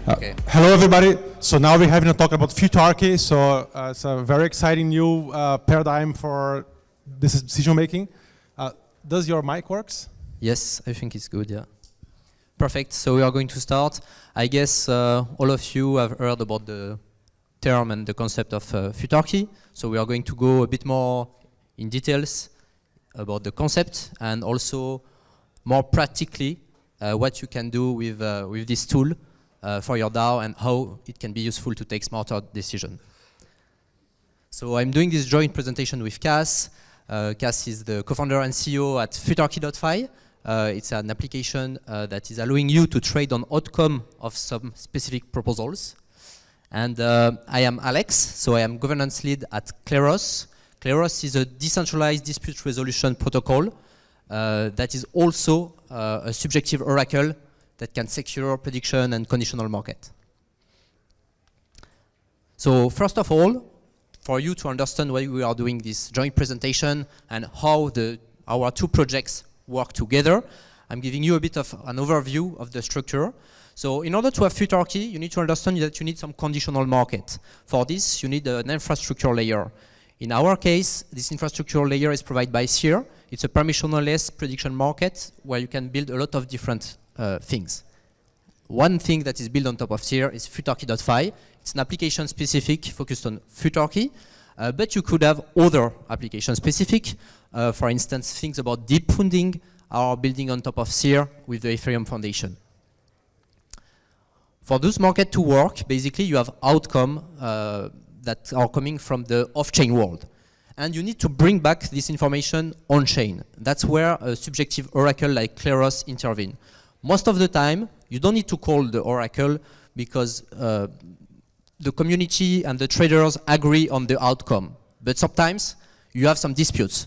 Hello, everybody. So now we're having a talk about Futarchy. So it's a very exciting new paradigm for this decision making. Does your mic works? Yes, I think it's good, yeah. Perfect, so we are going to start. I guess all of you have heard about the term and the concept of Futarchy. So we are going to go a bit more in details about the concept and also more practically what you can do with this tool for your DAO and how it can be useful to take smarter decisions. So I'm doing this joint presentation with Cass. Cass is the co-founder and CEO at Futarchy.fi. It's an application that is allowing you to trade on outcome of some specific proposals. And I am Alex, so I am governance lead at Kleros. Kleros is a decentralized dispute resolution protocol that is also a subjective oracle that can secure prediction and conditional market. So first of all, for you to understand why we are doing this joint presentation and how our two projects work together, I'm giving you a bit of an overview of the structure. So in order to have Futarchy, you need to understand that you need some conditional market. For this, you need an infrastructure layer. In our case, this infrastructure layer is provided by SEED. It's a permissionless prediction market where you can build a lot of different things. One thing that is built on top of SEED is Futarchy.fi. It's an application specific focused on Futarchy, but you could have other application specific. For instance, things about deep funding are building on top of SEED with the Ethereum Foundation. For those markets to work, basically you have outcomes that are coming from the off-chain world. And you need to bring back this information on-chain. That's where a subjective oracle like Kleros intervenes. Most of the time, you don't need to call the oracle because the community and the traders agree on the outcome. But sometimes you have some disputes.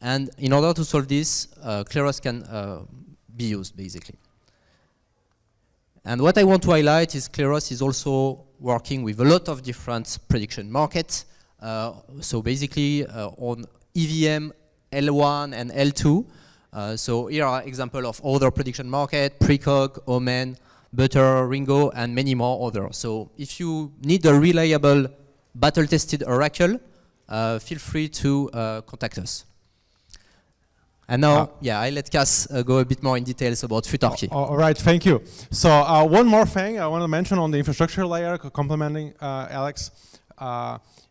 And in order to solve this, Kleros can be used, basically. And what I want to highlight is Kleros is also working with a lot of different prediction markets. So basically on EVM, L1 and L2. So here are examples of other prediction market, Precog, Omen, Butter, Ringo, and many more others. So if you need a reliable battle-tested oracle, feel free to contact us. And now, I let Cass go a bit more in details about Futarchy. All right, thank you. So one more thing I want to mention on the infrastructure layer, complementing Alex,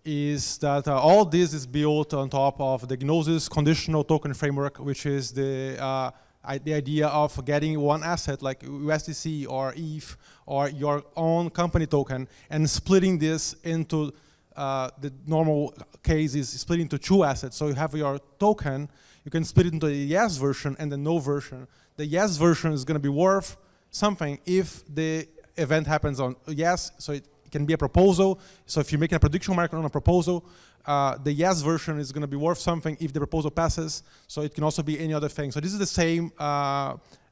is that all this is built on top of the Gnosis conditional token framework, which is the idea of getting one asset like USDC or ETH or your own company token and splitting this into the normal case is split into two assets. So you have your token. You can split it into the yes version and the no version. The yes version is going to be worth something if the event happens on yes, so it can be a proposal. So if you're making a prediction market on a proposal, the yes version is going to be worth something if the proposal passes. So it can also be any other thing. So this is the same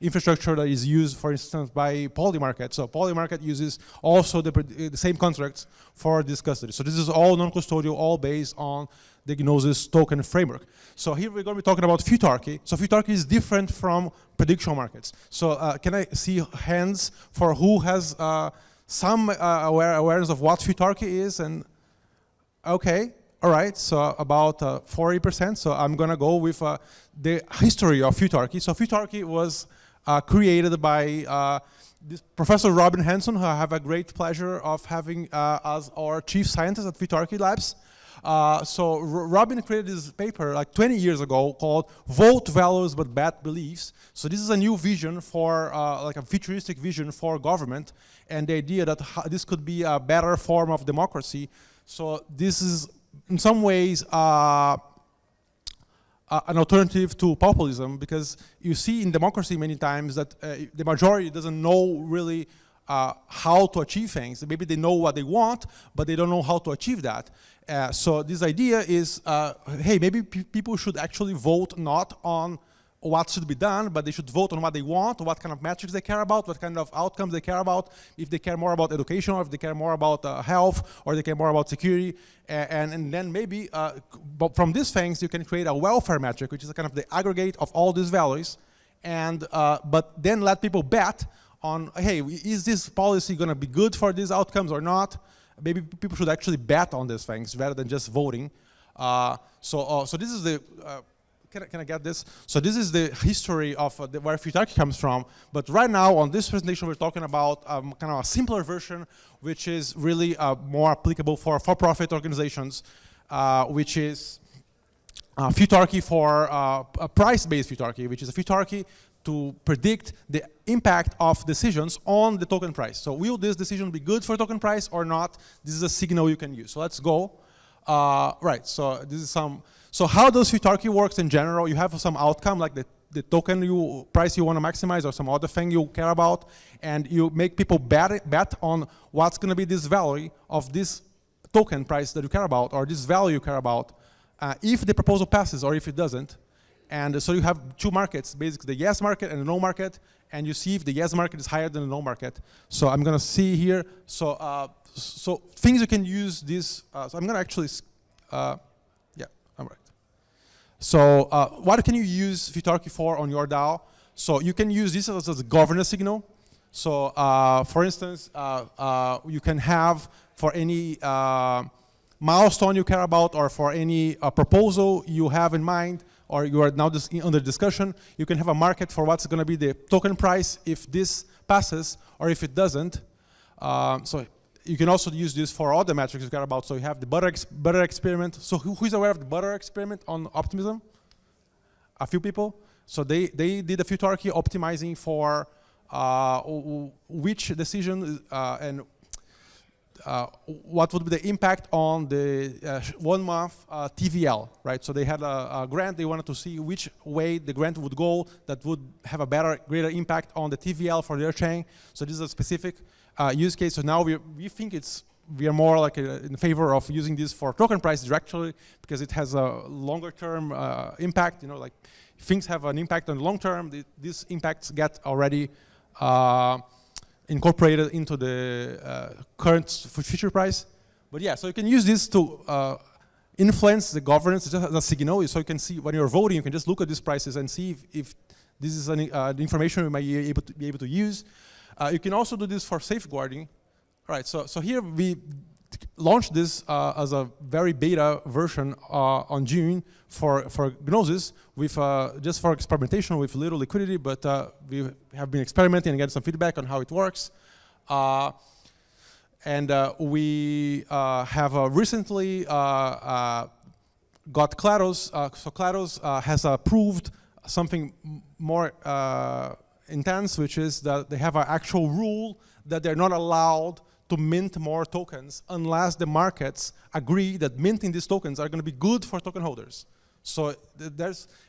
infrastructure that is used, for instance, by Polymarket. So Polymarket uses also the same contracts for this custody. So this is all non-custodial, all based on the Gnosis token framework. So here we're going to be talking about Futarchy. So Futarchy is different from prediction markets. So can I see hands for who has some awareness of what Futarchy is? And okay, all right, so about 40%. So I'm going to go with the history of Futarchy. So Futarchy was created by this Professor Robin Hanson, who I have a great pleasure of having as our chief scientist at Futarchy Labs. So Robin created this paper like 20 years ago called Vote Values but Bad Beliefs. So this is a new vision for, like a futuristic vision for government, and the idea that this could be a better form of democracy. So this is in some ways an alternative to populism, because you see in democracy many times that the majority doesn't know really how to achieve things. Maybe they know what they want, but they don't know how to achieve that. So this idea is, hey, maybe people should actually vote not on what should be done, but they should vote on what they want, what kind of metrics they care about, what kind of outcomes they care about, if they care more about education, or if they care more about health, or they care more about security. And then maybe but from these things, you can create a welfare metric, which is a kind of the aggregate of all these values, and but then let people bet on, hey, is this policy going to be good for these outcomes or not? Maybe people should actually bet on these things rather than just voting. So this is the, can I get this? So this is the history of where Futarchy comes from. But right now on this presentation, we're talking about kind of a simpler version, which is really more applicable for for-profit organizations, which is Futarchy for a price-based Futarchy, which is a Futarchy to predict the impact of decisions on the token price. So will this decision be good for token price or not? This is a signal you can use. So let's go. Right, so this is some, so how does Futarchy works in general? You have some outcome like the token price you want to maximize or some other thing you care about, and you make people bet on what's going to be this value of this token price that you care about or this value you care about if the proposal passes or if it doesn't. And so you have two markets, basically the yes market and the no market, and you see if the yes market is higher than the no market. So I'm going to see here, so so things you can use this, so I'm going to actually, yeah, I'm right. So what can you use Futarchy for on your DAO? So you can use this as a governance signal. So for instance, you can have for any milestone you care about or for any proposal you have in mind, or you are now just under discussion, you can have a market for what's going to be the token price if this passes or if it doesn't. So you can also use this for other metrics you care about. So you have the butter experiment. So who is aware of the butter experiment on optimism? A few people. So they did a Futarchy optimizing for which decision and what would be the impact on the 1 month TVL, right? So they had a grant, they wanted to see which way the grant would go that would have a greater impact on the TVL for their chain. So this is a specific use case. So now we think we are more like in favor of using this for token price directly because it has a longer term impact. You know, like things have an impact on the long term. These impacts get already incorporated into the current future price. But yeah, so you can use this to influence the governance just as a signal. So you can see when you're voting, you can just look at these prices and see if this is the information we might be able to use. You can also do this for safeguarding. All right, so here we launched this as a very beta version on June for Gnosis with just for experimentation with little liquidity, but we have been experimenting and getting some feedback on how it works. And we have recently got Kleros. So Kleros has approved something more intense, which is that they have an actual rule that they're not allowed to mint more tokens unless the markets agree that minting these tokens are going to be good for token holders. So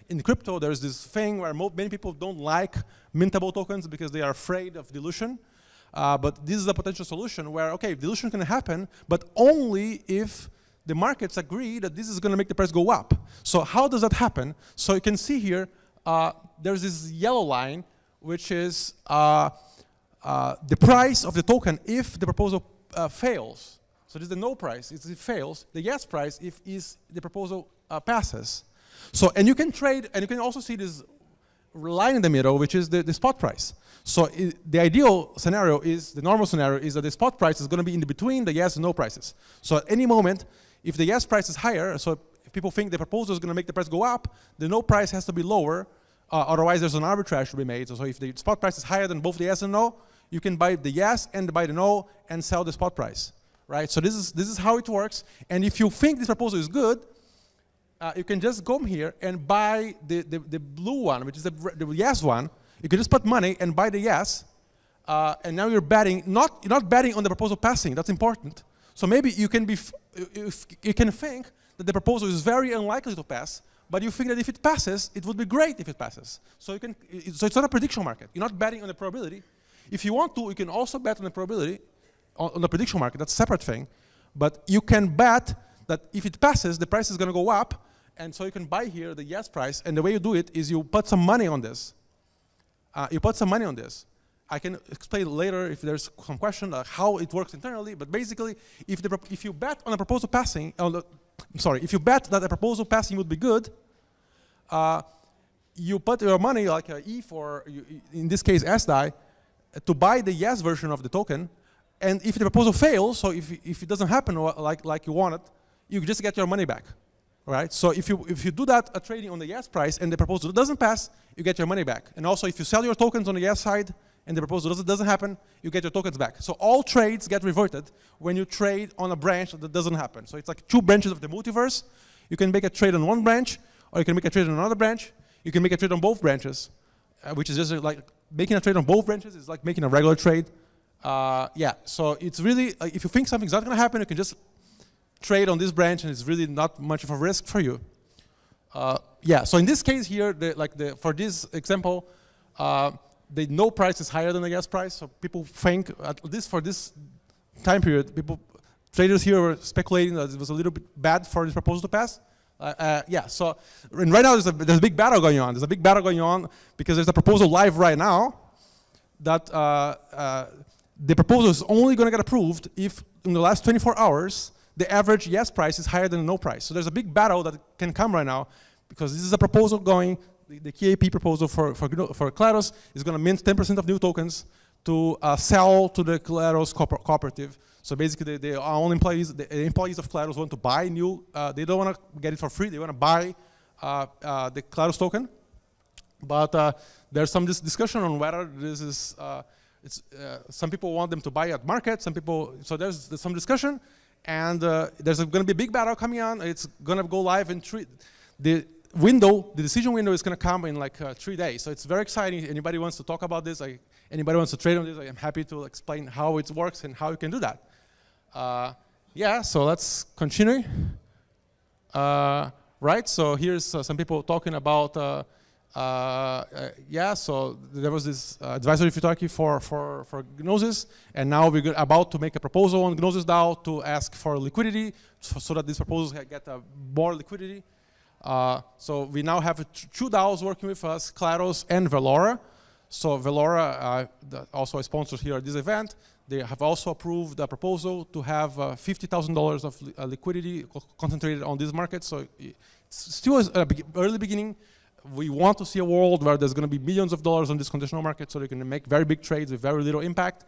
in crypto, there's this thing where many people don't like mintable tokens because they are afraid of dilution. But this is a potential solution where, okay, dilution can happen, but only if the markets agree that this is going to make the price go up. So how does that happen? So you can see here, there's this yellow line, which is the price of the token if the proposal fails. So this is the no price if it fails. The yes price if the proposal passes. So, and you can trade, and you can also see this line in the middle, which is the spot price. So the ideal scenario is, the normal scenario is that the spot price is going to be in between the yes and no prices. So at any moment, if the yes price is higher, so if people think the proposal is going to make the price go up, the no price has to be lower. Otherwise, there's an arbitrage to be made. So if the spot price is higher than both the yes and no, you can buy the yes and buy the no and sell the spot price, right? So this is how it works. And if you think this proposal is good, you can just come here and buy the blue one, which is the yes one. You can just put money and buy the yes, and now you're betting. You're not betting on the proposal passing. That's important. So maybe you can you can think that the proposal is very unlikely to pass, but you think that if it passes, it would be great if it passes. So you can. So it's not a prediction market. You're not betting on the probability. If you want to, you can also bet on the probability on the prediction market. That's a separate thing. But you can bet that if it passes, the price is going to go up. And so you can buy here the yes price. And the way you do it is you put some money on this. You put some money on this. I can explain later if there's some question how it works internally. But basically, if you bet on a proposal passing, if you bet that a proposal passing would be good, you put your money like ETH or in this case SDAI. to buy the yes version of the token. And if the proposal fails, so if it doesn't happen like you want it, you just get your money back. Right? So if you do that trading on the yes price and the proposal doesn't pass, you get your money back. And also if you sell your tokens on the yes side and the proposal doesn't happen, you get your tokens back. So all trades get reverted when you trade on a branch that doesn't happen. So it's like 2 branches of the multiverse. You can make a trade on one branch, or you can make a trade on another branch. You can make a trade on both branches, which is just like making a trade on both branches is like making a regular trade. Yeah, so it's really, if you think something's not going to happen, you can just trade on this branch, and it's really not much of a risk for you. Yeah, so in this case here, for this example, the no price is higher than the yes price. So people think, at least for this time period, traders here were speculating that it was a little bit bad for this proposal to pass. Yeah, so and right now there's a big battle going on. There's a big battle going on because there's a proposal live right now that the proposal is only going to get approved if in the last 24 hours the average yes price is higher than the no price. So there's a big battle that can come right now because this is a proposal going, the KAP proposal for Kleros is going to mint 10% of new tokens to sell to the Kleros cooperative. So basically the own employees, the employees of Kleros want to buy new, they don't want to get it for free, they want to buy the Kleros token. But there's some discussion on whether this is, some people want them to buy at market, some people, so there's some discussion. And there's going to be a big battle coming on. It's going to go live in the decision window is going to come in like 3 days. So it's very exciting. Anybody wants to talk about this, anybody wants to trade on this, I am happy to explain how it works and how you can do that. Yeah, so let's continue. Right, so here's some people talking about, yeah, so there was this advisory Futarchy for Gnosis, and now we're about to make a proposal on Gnosis DAO to ask for liquidity so that these proposals get more liquidity. So we now have 2 DAOs working with us, Kleros and Velora. So Velora, also a sponsor here at this event, they have also approved a proposal to have $50,000 of liquidity concentrated on this market. So it's still an early beginning. We want to see a world where there's going to be millions of dollars on this conditional market so you can make very big trades with very little impact.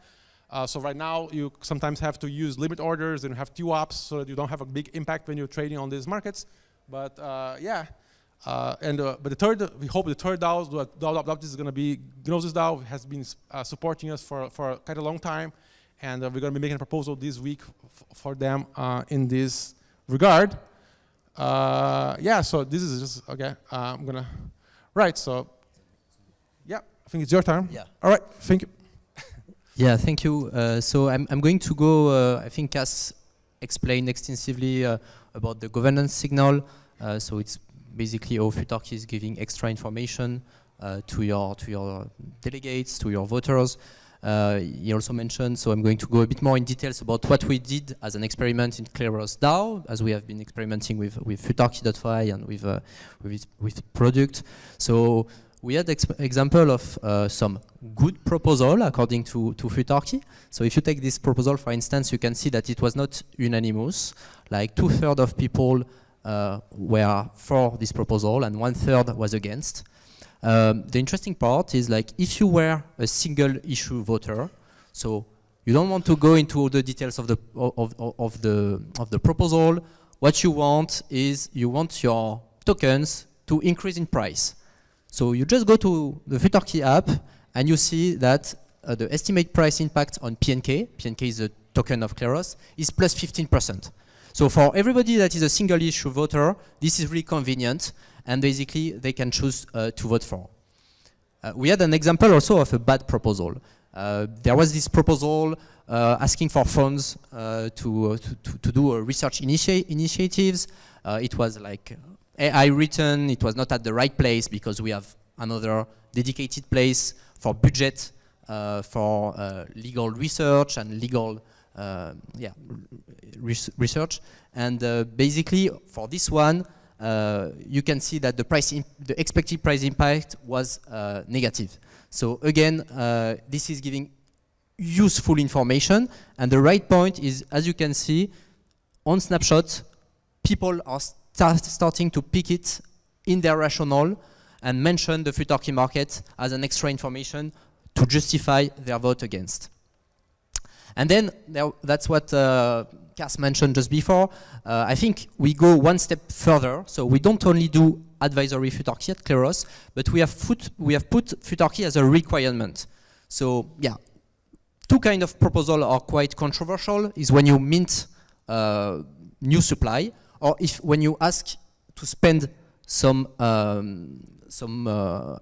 So right now, you sometimes have to use limit orders and have TWAPs so that you don't have a big impact when you're trading on these markets. But yeah, but we hope the third DAO is going to be Gnosis DAO, has been supporting us for quite a long time. And we're going to be making a proposal this week for them in this regard. Yeah, so this is just, okay, I'm gonna, right, so, yeah, I think it's your turn. Yeah. All right, thank you. Yeah, thank you. So I'm going to go, I think Cass explained extensively about the governance signal. So it's basically how Futarchy is giving extra information to your delegates, to your voters. He also mentioned, so I'm going to go a bit more in details about what we did as an experiment in Kleros DAO, as we have been experimenting with Futarchy.fi and with product. So we had example of some good proposal according to Futarchy. So if you take this proposal, for instance, you can see that it was not unanimous. Like 2/3 of people were for this proposal and 1/3 was against. The interesting part is, like, if you were a single issue voter, so you don't want to go into all the details of the proposal. What you want is you want your tokens to increase in price. So you just go to the Futarchy app and you see that the estimate price impact on PNK is the token of Kleros, is plus 15%. So for everybody that is a single issue voter, this is really convenient, and basically they can choose to vote for. We had an example also of a bad proposal. There was this proposal asking for funds to do research initiatives. It was like AI written, it was not at the right place because we have another dedicated place for budget for legal research and legal research. And basically for this one, you can see that the expected price impact was negative. So again, this is giving useful information, and the right point is, as you can see, on snapshot, people are starting to pick it in their rationale and mention the Futarchy market as an extra information to justify their vote against. And then that's what Kars mentioned just before. I think we go one step further. So we don't only do advisory Futarchy at Kleros, but we have put Futarchy as a requirement. So yeah, two kind of proposals are quite controversial. Is when you mint new supply, or when you ask to spend some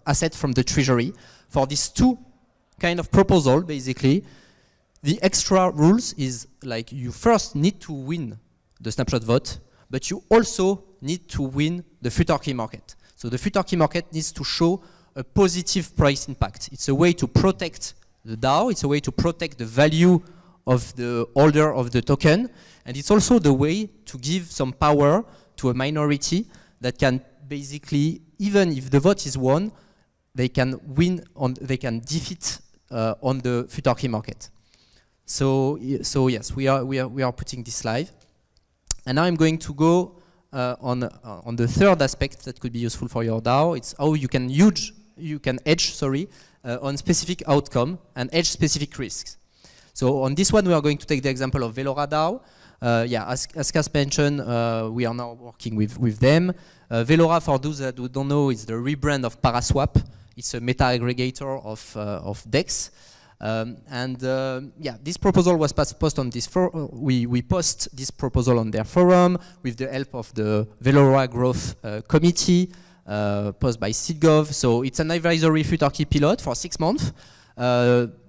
asset from the treasury. For these two kind of proposal, basically, the extra rules is like you first need to win the snapshot vote, but you also need to win the Futarchy market. So the Futarchy market needs to show a positive price impact. It's a way to protect the DAO, it's a way to protect the value of the holder of the token, and it's also the way to give some power to a minority that can basically, even if the vote is won, they can win on, they can defeat on the Futarchy market. So yes, we are putting this slide, and now I'm going to go on the third aspect that could be useful for your DAO. It's how you can hedge, on specific outcome and hedge specific risks. So on this one, we are going to take the example of Velora DAO. As Kars mentioned, we are now working with them. Velora, for those that don't know, is the rebrand of Paraswap. It's a meta aggregator of DEX. This proposal was posted on this forum. We post this proposal on their forum with the help of the Velora Growth Committee, posted by SEED Gov. So it's an advisory Futarchy pilot for 6 months.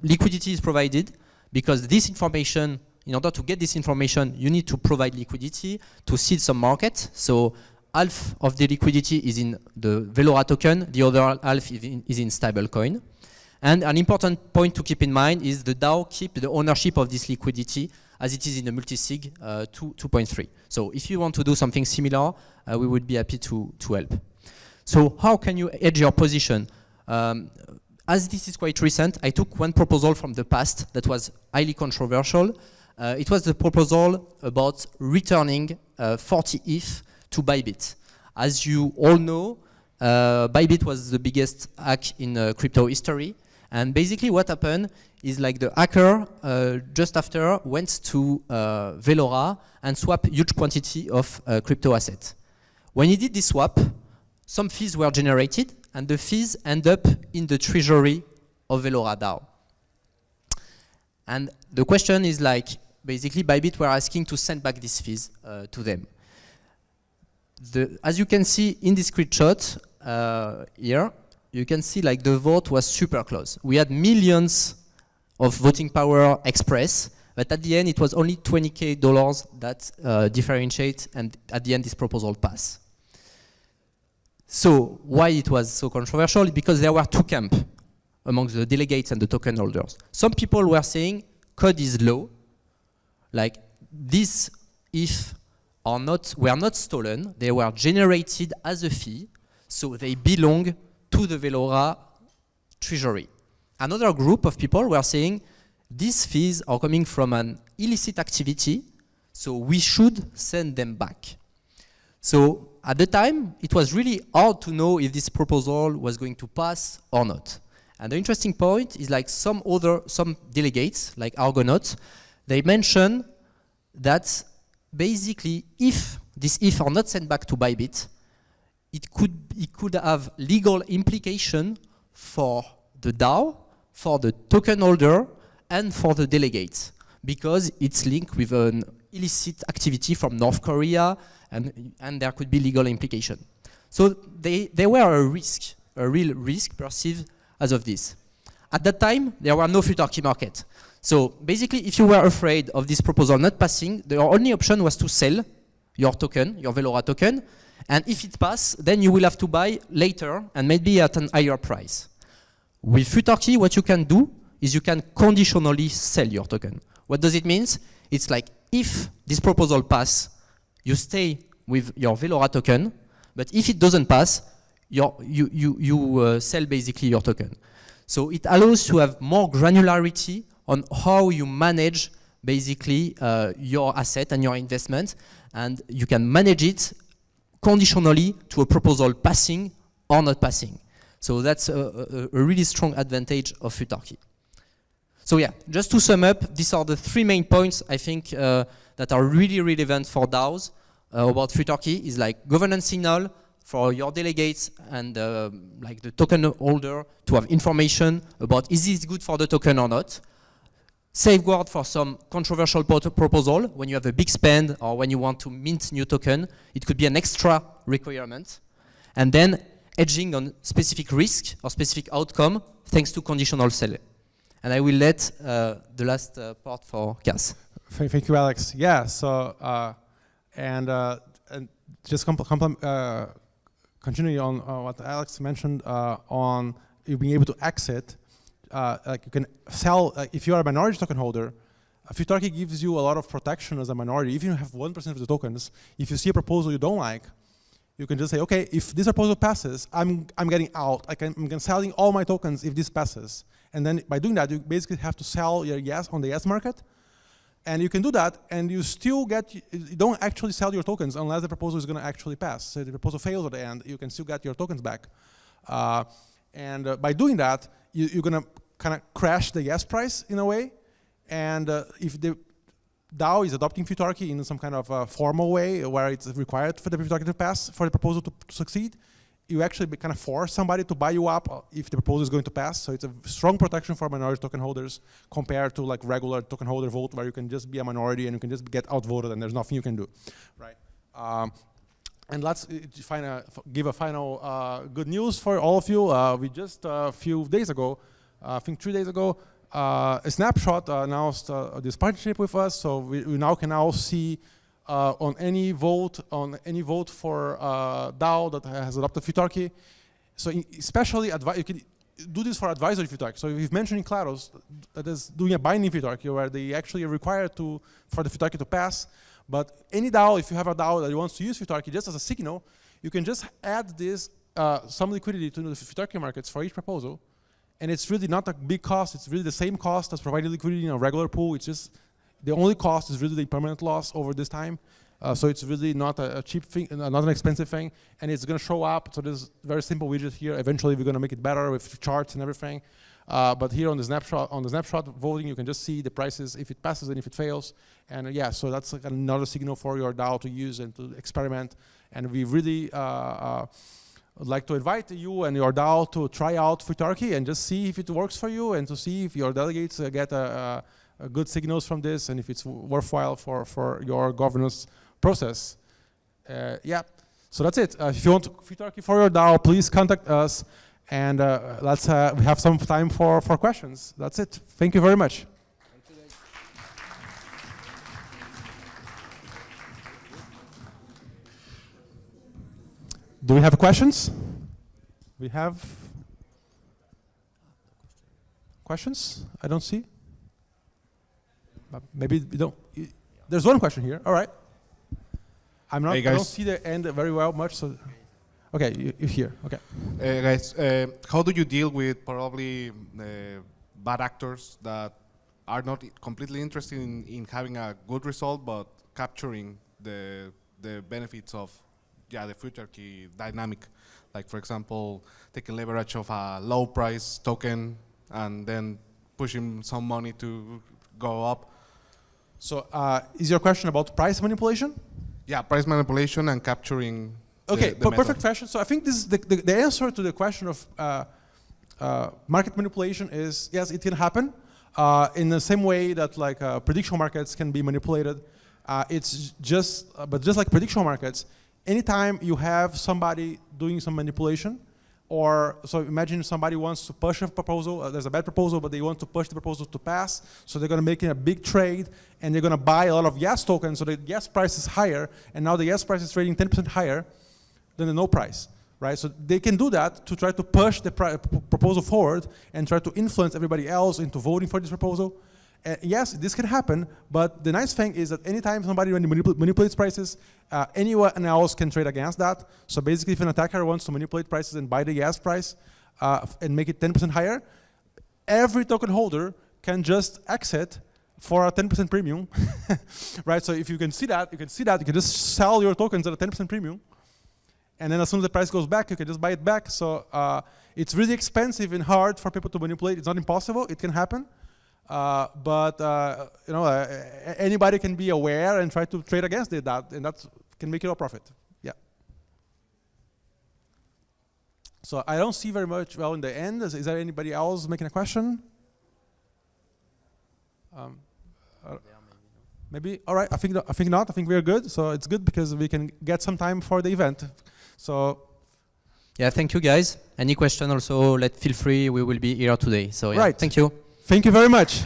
Liquidity is provided because this information, in order to get this information, you need to provide liquidity to seed some market. So half of the liquidity is in the Velora token, the other half is in stablecoin. And an important point to keep in mind is the DAO keep the ownership of this liquidity as it is in the multisig 2.3. So if you want to do something similar, we would be happy to help. So how can you hedge your position? As this is quite recent, I took one proposal from the past that was highly controversial. It was the proposal about returning 40 ETH to Bybit. As you all know, Bybit was the biggest hack in crypto history. And basically what happened is like the hacker just after went to Velora and swapped huge quantity of crypto assets. When he did this swap, some fees were generated and the fees end up in the treasury of Velora DAO. And the question is like, basically Bybit were asking to send back these fees to them. As you can see in this screenshot here, you can see like the vote was super close. We had millions of voting power expressed, but at the end it was only $20K that differentiate, and at the end this proposal passed. So why it was so controversial? Because there were two camps amongst the delegates and the token holders. Some people were saying code is low, like these ETH were not stolen, they were generated as a fee, so they belong to the Velora treasury. Another group of people were saying these fees are coming from an illicit activity, so we should send them back. So at the time, it was really hard to know if this proposal was going to pass or not. And the interesting point is like some delegates, like Argonaut, they mentioned that basically if these ETH are not sent back to Bybit, it could have legal implication for the DAO, for the token holder, and for the delegates, because it's linked with an illicit activity from North Korea, and there could be legal implication. So they were a real risk perceived as of this. At that time, there were no Futarchy market. So basically, if you were afraid of this proposal not passing, the only option was to sell your token, your Velora token, and if it passes, then you will have to buy later and maybe at an higher price. With Futarchy, what you can do is you can conditionally sell your token. What does it mean? It's like if this proposal passes, you stay with your Velora token, but if it doesn't pass, you sell basically your token. So it allows to have more granularity on how you manage basically your asset and your investment, and you can manage it conditionally to a proposal passing or not passing. So that's a really strong advantage of Futarchy. So yeah, just to sum up, these are the 3 main points I think that are really relevant for DAOs about Futarchy. Is like governance signal for your delegates and like the token holder to have information about is this good for the token or not. Safeguard for some controversial proposal when you have a big spend or when you want to mint new token. It could be an extra requirement. And then hedging on specific risk or specific outcome thanks to conditional sell. And I will let the last part for Cass. Thank you, Alex. Yeah, so, and just continuing on what Alex mentioned on you being able to exit, like you can sell, if you are a minority token holder, Futarchy gives you a lot of protection as a minority. If you have 1% of the tokens, if you see a proposal you don't like, you can just say, okay, if this proposal passes, I'm getting out. I'm selling all my tokens if this passes. And then by doing that, you basically have to sell your yes on the yes market. And you can do that, and you still get, you don't actually sell your tokens unless the proposal is going to actually pass. So if the proposal fails at the end, you can still get your tokens back. And by doing that, you're going to kind of crash the yes price in a way. And if the DAO is adopting Futarchy in some kind of formal way where it's required for the Futarchy to pass, for the proposal to succeed, you actually kind of force somebody to buy you up if the proposal is going to pass. So it's a strong protection for minority token holders compared to like regular token holder vote where you can just be a minority and you can just get outvoted and there's nothing you can do, right? And let's give a final good news for all of you. We just a few days ago, I think 3 days ago, a Snapshot announced this partnership with us. So we now can now see on any vote for DAO that has adopted Futarchy. So especially you can do this for advisory Futarchy. So we've mentioned in Kleros that is doing a binding Futarchy where they actually are required for the Futarchy to pass. But any DAO, if you have a DAO that wants to use Futarchy just as a signal, you can just add this some liquidity to the Futarchy markets for each proposal. And it's really not a big cost. It's really the same cost as providing liquidity in a regular pool. It's just the only cost is really the permanent loss over this time. So it's really not a cheap thing, not an expensive thing. And it's going to show up. So there's a very simple widget here. Eventually, we're going to make it better with charts and everything. But here on the snapshot voting, you can just see the prices if it passes and if it fails. And yeah, so that's like another signal for your DAO to use and to experiment. And we really would like to invite you and your DAO to try out Futarchy and just see if it works for you and to see if your delegates get good signals from this and if it's worthwhile for your governance process. Yeah, so that's it. If you want Futarchy for your DAO, please contact us and let's have some time for questions. That's it. Thank you very much. Do we have questions? We have questions? I don't see. Maybe we don't. There's one question here. All right. I'm not. Hey I don't see the end very well much. So, okay, you're here. Okay. Guys, how do you deal with probably bad actors that are not completely interested in having a good result, but capturing the benefits of the Futarchy dynamic, like for example, taking leverage of a low price token and then pushing some money to go up. So is your question about price manipulation? Yeah, price manipulation and capturing okay, the perfect question. So I think this is the answer to the question of market manipulation is yes, it can happen in the same way that like prediction markets can be manipulated. It's just, but just like prediction markets, anytime you have somebody doing some manipulation, or so imagine somebody wants to push a proposal, there's a bad proposal, but they want to push the proposal to pass, so they're going to make a big trade, and they're going to buy a lot of yes tokens, so the yes price is higher, and now the yes price is trading 10% higher than the no price, right? So they can do that to try to push the proposal forward and try to influence everybody else into voting for this proposal. Yes, this can happen, but the nice thing is that anytime somebody manipulates prices, anyone else can trade against that. So basically, if an attacker wants to manipulate prices and buy the yes price and make it 10% higher, every token holder can just exit for a 10% premium, right? So if you can see that, you can just sell your tokens at a 10% premium. and then as soon as the price goes back, you can just buy it back. So it's really expensive and hard for people to manipulate. It's not impossible. It can happen. But anybody can be aware and try to trade against it, and that can make you a profit. Yeah. So I don't see very much. Well, in the end, is there anybody else making a question? Maybe. All right. I think not. I think we're good. So it's good because we can get some time for the event. So. Yeah. Thank you, guys. Any question also? Feel free. We will be here today. So yeah. Right. Thank you. Thank you very much.